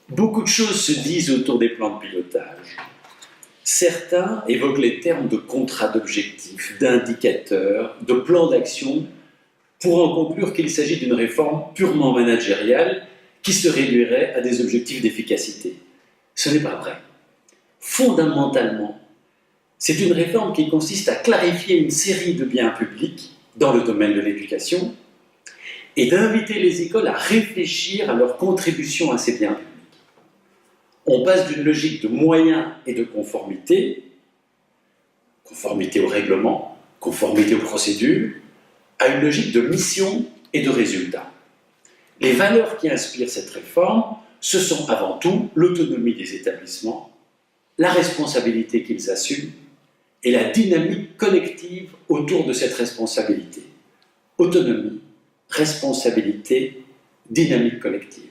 Beaucoup de choses se disent autour des plans de pilotage. Certains évoquent les termes de contrat d'objectifs, d'indicateurs, de plans d'action, pour en conclure qu'il s'agit d'une réforme purement managériale qui se réduirait à des objectifs d'efficacité. Ce n'est pas vrai. Fondamentalement, c'est une réforme qui consiste à clarifier une série de biens publics dans le domaine de l'éducation et d'inviter les écoles à réfléchir à leur contribution à ces biens publics. On passe d'une logique de moyens et de conformité, conformité au règlement, conformité aux procédures, à une logique de mission et de résultat. Les valeurs qui inspirent cette réforme, ce sont avant tout l'autonomie des établissements, la responsabilité qu'ils assument et la dynamique collective autour de cette responsabilité. Autonomie, responsabilité, dynamique collective.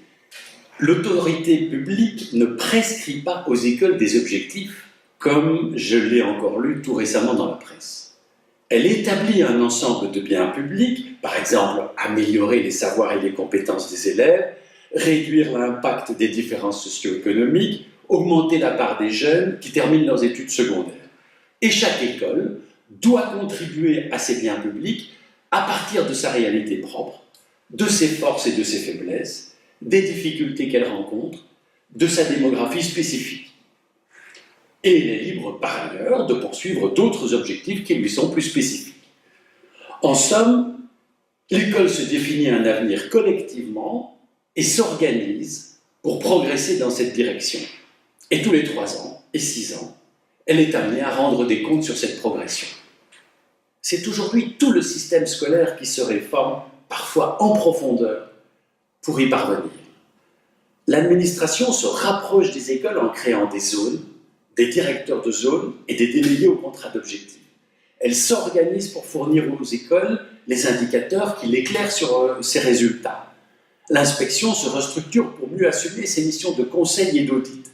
L'autorité publique ne prescrit pas aux écoles des objectifs, comme je l'ai encore lu tout récemment dans la presse. Elle établit un ensemble de biens publics, par exemple améliorer les savoirs et les compétences des élèves, réduire l'impact des différences socio-économiques, augmenter la part des jeunes qui terminent leurs études secondaires. Et chaque école doit contribuer à ces biens publics à partir de sa réalité propre, de ses forces et de ses faiblesses, des difficultés qu'elle rencontre, de sa démographie spécifique. Et elle est libre par ailleurs de poursuivre d'autres objectifs qui lui sont plus spécifiques. En somme, l'école se définit un avenir collectivement et s'organise pour progresser dans cette direction. Et tous les 3 ans et 6 ans, elle est amenée à rendre des comptes sur cette progression. C'est aujourd'hui tout le système scolaire qui se réforme, parfois en profondeur, pour y parvenir. L'administration se rapproche des écoles en créant des zones, des directeurs de zone et des délégués au contrat d'objectifs. Elle s'organise pour fournir aux écoles les indicateurs qui l'éclairent sur ces résultats. L'inspection se restructure pour mieux assumer ses missions de conseil et d'audit.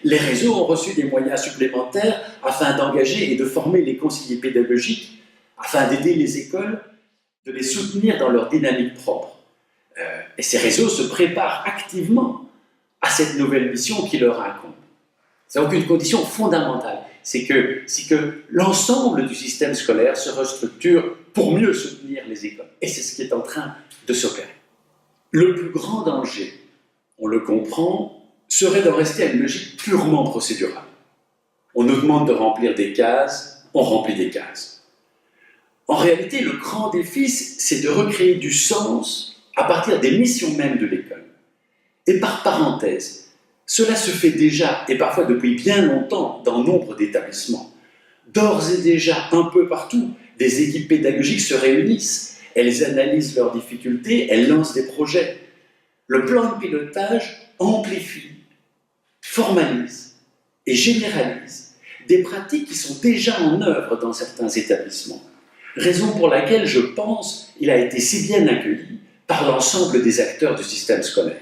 Les réseaux ont reçu des moyens supplémentaires afin d'engager et de former les conseillers pédagogiques, afin d'aider les écoles, de les soutenir dans leur dynamique propre. Et ces réseaux se préparent activement à cette nouvelle mission qui leur incombe. C'est donc une condition fondamentale, c'est que l'ensemble du système scolaire se restructure pour mieux soutenir les écoles. Et c'est ce qui est en train de s'opérer. Le plus grand danger, on le comprend, serait d'en rester à une logique purement procédurale. On nous demande de remplir des cases, on remplit des cases. En réalité, le grand défi, c'est de recréer du sens à partir des missions mêmes de l'école. Et par parenthèse, cela se fait déjà, et parfois depuis bien longtemps, dans nombre d'établissements. D'ores et déjà, un peu partout, des équipes pédagogiques se réunissent, elles analysent leurs difficultés, elles lancent des projets. Le plan de pilotage amplifie, formalise et généralise des pratiques qui sont déjà en œuvre dans certains établissements. Raison pour laquelle, je pense, il a été si bien accueilli par l'ensemble des acteurs du système scolaire.